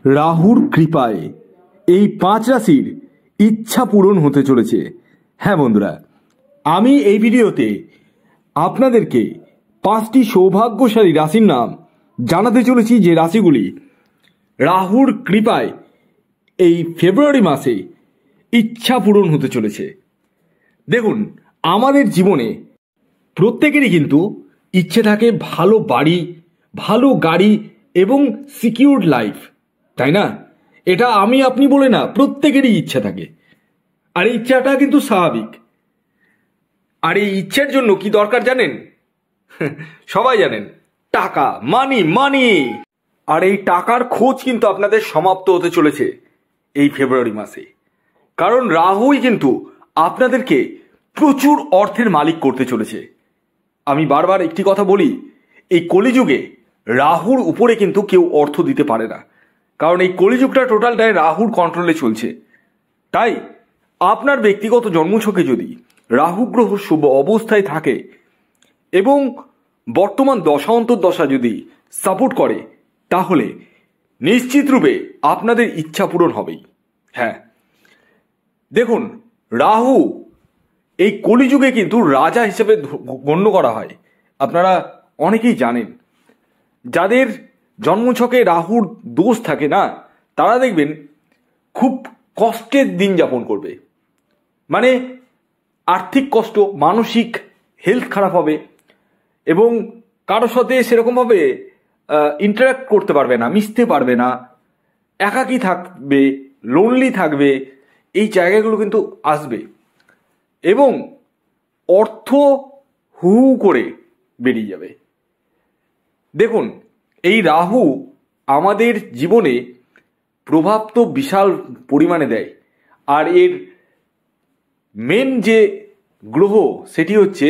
রাহুর কৃপায় এই 5 রাশির ইচ্ছা পূরণ হতে চলেছে। হ্যাঁ বন্ধুরা, আমি এই ভিডিওতে আপনাদেরকে 5টি সৌভাগ্যশালী রাশির নাম জানাতে চলেছি, যে রাশিগুলি রাহুর কৃপায় এই ফেব্রুয়ারি মাসে ইচ্ছা পূরণ হতে চলেছে। দেখুন, আমাদের জীবনে প্রত্যেকেরই কিন্তু ইচ্ছে থাকে ভালো বাড়ি, ভালো গাড়ি এবং সিকিউরড লাইফ, তাই না? এটা আমি আপনি বলে না, প্রত্যেকেরই ইচ্ছা থাকে। আর এই ইচ্ছাটা কিন্তু স্বাভাবিক। আর এই ইচ্ছের জন্য কি দরকার জানেন? সবাই জানেন, টাকা, মানি মানি। আর এই টাকার খোঁজ কিন্তু আপনাদের সমাপ্ত হতে চলেছে এই ফেব্রুয়ারি মাসে, কারণ রাহুই কিন্তু আপনাদেরকে প্রচুর অর্থের মালিক করতে চলেছে। আমি বারবার একটি কথা বলি, এই কলিযুগে রাহুর উপরে কিন্তু কেউ অর্থ দিতে পারে না, কারণ এই কলিযুগটা টোটালটাই রাহুর কন্ট্রোলে চলছে। তাই আপনার ব্যক্তিগত জন্মছকে যদি রাহু গ্রহ শুভ অবস্থায় থাকে এবং বর্তমান দশা অন্তর্দশা যদি সাপোর্ট করে, তাহলে নিশ্চিত রূপে আপনাদের ইচ্ছা পূরণ হবেই। হ্যাঁ, দেখুন, রাহু এই কলিযুগে কিন্তু রাজা হিসেবে গণ্য করা হয়। আপনারা অনেকেই জানেন, যাদের জন্মছকে রাহুর দোষ থাকে না, তারা দেখবেন খুব কষ্টের দিন যাপন করবে। মানে আর্থিক কষ্ট, মানসিক হেলথ খারাপ হবে এবং কারোর সাথে সেরকমভাবে ইন্টারাক্ট করতে পারবে না, মিশতে পারবে না, একাকী থাকবে, লোনলি থাকবে। এই জায়গাগুলো কিন্তু আসবে এবং অর্থ হু হু করে বেরিয়ে যাবে। দেখুন, এই রাহু আমাদের জীবনে প্রভাব তো বিশাল পরিমাণে দেয়। আর এর মেন যে গ্রহ সেটি হচ্ছে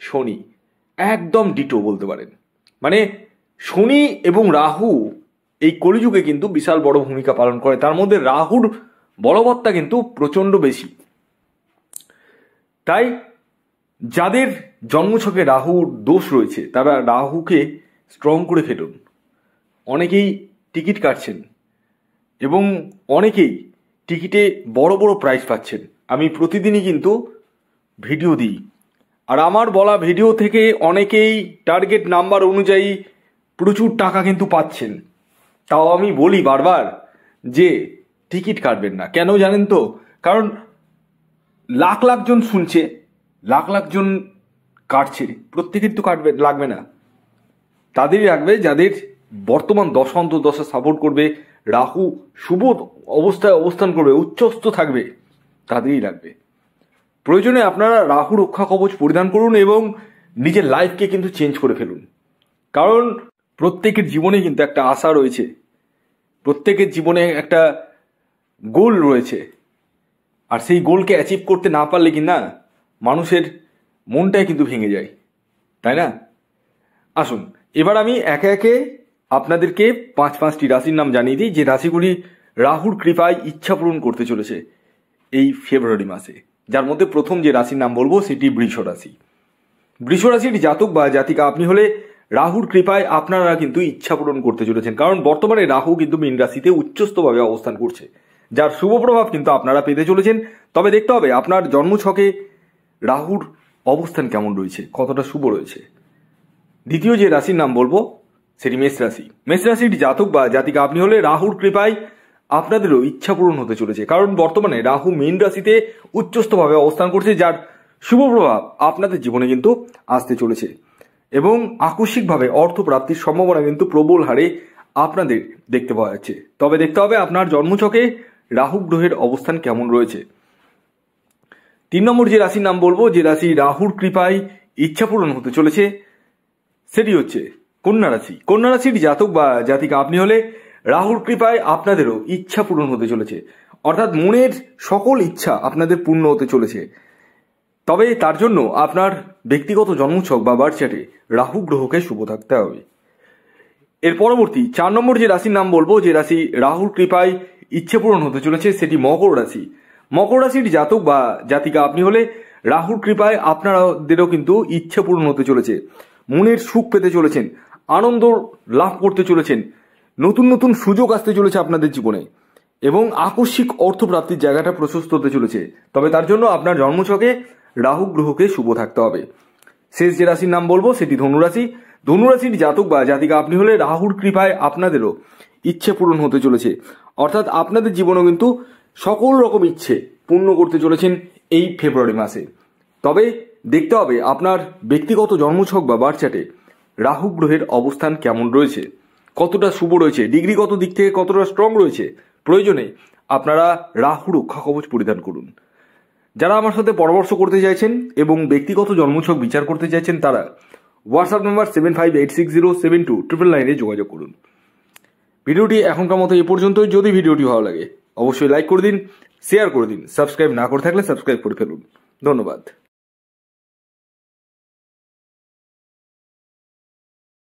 শনি। একদম ডিটো বলতে পারেন। মানে শনি এবং রাহু এই কলিযুগে কিন্তু বিশাল বড় ভূমিকা পালন করে। তার মধ্যে রাহুর বলবত্তা কিন্তু প্রচণ্ড বেশি। তাই যাদের জন্মছকে রাহুর দোষ রয়েছে, তারা রাহুকে স্ট্রং করে ফেলুন। অনেকেই টিকিট কাটছেন এবং অনেকেই টিকিটে বড় বড় প্রাইজ পাচ্ছেন। আমি প্রতিদিনই কিন্তু ভিডিও দিই, আর আমার বলা ভিডিও থেকে অনেকেই টার্গেট নাম্বার অনুযায়ী প্রচুর টাকা কিন্তু পাচ্ছেন। তাও আমি বলি বারবার যে টিকিট কাটবেন না। কেন জানেন তো? কারণ লাখ লাখ জন শুনছে, লাখ লাখ জন কাটছে, প্রত্যেকের তো লাগবে না। তাদেরই লাগবে যাদের বর্তমান দশা অন্তর্দশা সাপোর্ট করবে, রাহু শুভ অবস্থায় অবস্থান করবে, উচ্চস্থ থাকবে, তাদেরই লাগবে। প্রয়োজনে আপনারা রাহু রক্ষা কবচ পরিধান করুন এবং নিজের লাইফকে কিন্তু চেঞ্জ করে ফেলুন। কারণ প্রত্যেকের জীবনে কিন্তু একটা আশা রয়েছে, প্রত্যেকের জীবনে একটা গোল রয়েছে। আর সেই গোলকে অ্যাচিভ করতে না পারলে কি না, মানুষের মনটাই কিন্তু ভেঙে যায়, তাই না? আসুন, এবার আমি একে একে আপনাদেরকে 5টি রাশির নাম জানিয়ে দিই, যে রাশিগুলি রাহুর কৃপায় ইচ্ছা পূরণ করতে চলেছে এই ফেব্রুয়ারি মাসে। যার মধ্যে প্রথম যে রাশির নাম বলবো সেটি বৃষ রাশি। বৃষ রাশির জাতক বা জাতিকা আপনি হলে রাহুর কৃপায় আপনারা কিন্তু ইচ্ছা পূরণ করতে চলেছেন। কারণ বর্তমানে রাহু কিন্তু মীন রাশিতে উচ্চস্থভাবে অবস্থান করছে, যার শুভ প্রভাব কিন্তু আপনারা পেতে চলেছেন। তবে দেখতে হবে আপনার জন্মছকে রাহুর অবস্থান কেমন রয়েছে, কতটা শুভ রয়েছে। দ্বিতীয় যে রাশির নাম বলবো সেটি মেষ রাশি। মেষ রাশির জাতক বা জাতিকা আপনি হলে রাহুর কৃপায় আপনাদেরও ইচ্ছা পূরণ হতে চলেছে। কারণ বর্তমানে রাহু মীন রাশিতে উচ্চস্থভাবে অবস্থান করছে, যার শুভ প্রভাব আপনাদের জীবনে কিন্তু আসতে চলেছে এবং আকস্মিকভাবে অর্থ প্রাপ্তির সম্ভাবনা কিন্তু প্রবল হারে আপনাদের দেখতে পাওয়া যাচ্ছে। তবে দেখতে হবে আপনার জন্মছকে রাহু গ্রহের অবস্থান কেমন রয়েছে। 3 নম্বর যে রাশির নাম বলবো, যে রাশি রাহুর কৃপায় ইচ্ছা পূরণ হতে চলেছে, সেটি হচ্ছে কন্যা রাশি। কন্যা রাশির জাতক বা জাতিকা আপনি হলে রাহুর কৃপায় আপনাদেরও ইচ্ছা পূরণ হতে চলেছে। অর্থাৎ মনের সকল ইচ্ছা আপনাদের পূর্ণ হতে চলেছে। তবে তার জন্য আপনার ব্যক্তিগত জন্মছক বা বার্থ চার্টে রাহু গ্রহকে শুভ থাকতে হবে। এর পরবর্তী 4 নম্বর যে রাশির নাম বলবো, যে রাশি রাহুর কৃপায় ইচ্ছে পূরণ হতে চলেছে, সেটি মকর রাশি। মকর রাশির জাতক বা জাতিকা আপনি হলে রাহুর কৃপায় আপনাদেরও কিন্তু ইচ্ছে পূরণ হতে চলেছে। মনের সুখ পেতে চলেছেন, আনন্দ লাভ করতে চলেছেন, নতুন নতুন সুযোগ আসতে চলেছে আপনাদের জীবনে এবং আকস্মিক অর্থপ্রাপ্তির জায়গাটা প্রশস্ত হতে চলেছে। তবে তার জন্য আপনার জন্মছকে রাহু গ্রহকে শুভ থাকতে হবে। শেষ যে রাশির নাম বলবো সেটি ধনুরাশি। ধনুরাশির জাতক বা জাতিকা আপনি হলে রাহুর কৃপায় আপনাদেরও ইচ্ছে পূরণ হতে চলেছে, অর্থাৎ আপনাদের জীবনেও কিন্তু সকল রকম ইচ্ছে পূর্ণ করতে চলেছেন এই ফেব্রুয়ারি মাসে। তবে দেখতে হবে আপনার ব্যক্তিগত জন্মছক বা বার্থচার্টে রাহু গ্রহের অবস্থান কেমন রয়েছে, কতটা শুভ রয়েছে, ডিগ্রিগত দিক থেকে কতটা স্ট্রং রয়েছে। প্রয়োজনে আপনারা রাহু রক্ষা কবচ পরিধান করুন। যারা আমার সাথে পরামর্শ করতে চাইছেন এবং ব্যক্তিগত জন্মছক বিচার করতে চাইছেন তারা হোয়াটসঅ্যাপ নাম্বার 7586072999 যোগাযোগ করুন। ভিডিওটি এখনকার মতো এ পর্যন্তই। যদি ভিডিওটি ভালো লাগে অবশ্যই লাইক করে দিন, শেয়ার করে দিন, সাবস্ক্রাইব না করে থাকলে সাবস্ক্রাইব করে ফেলুন। ধন্যবাদ।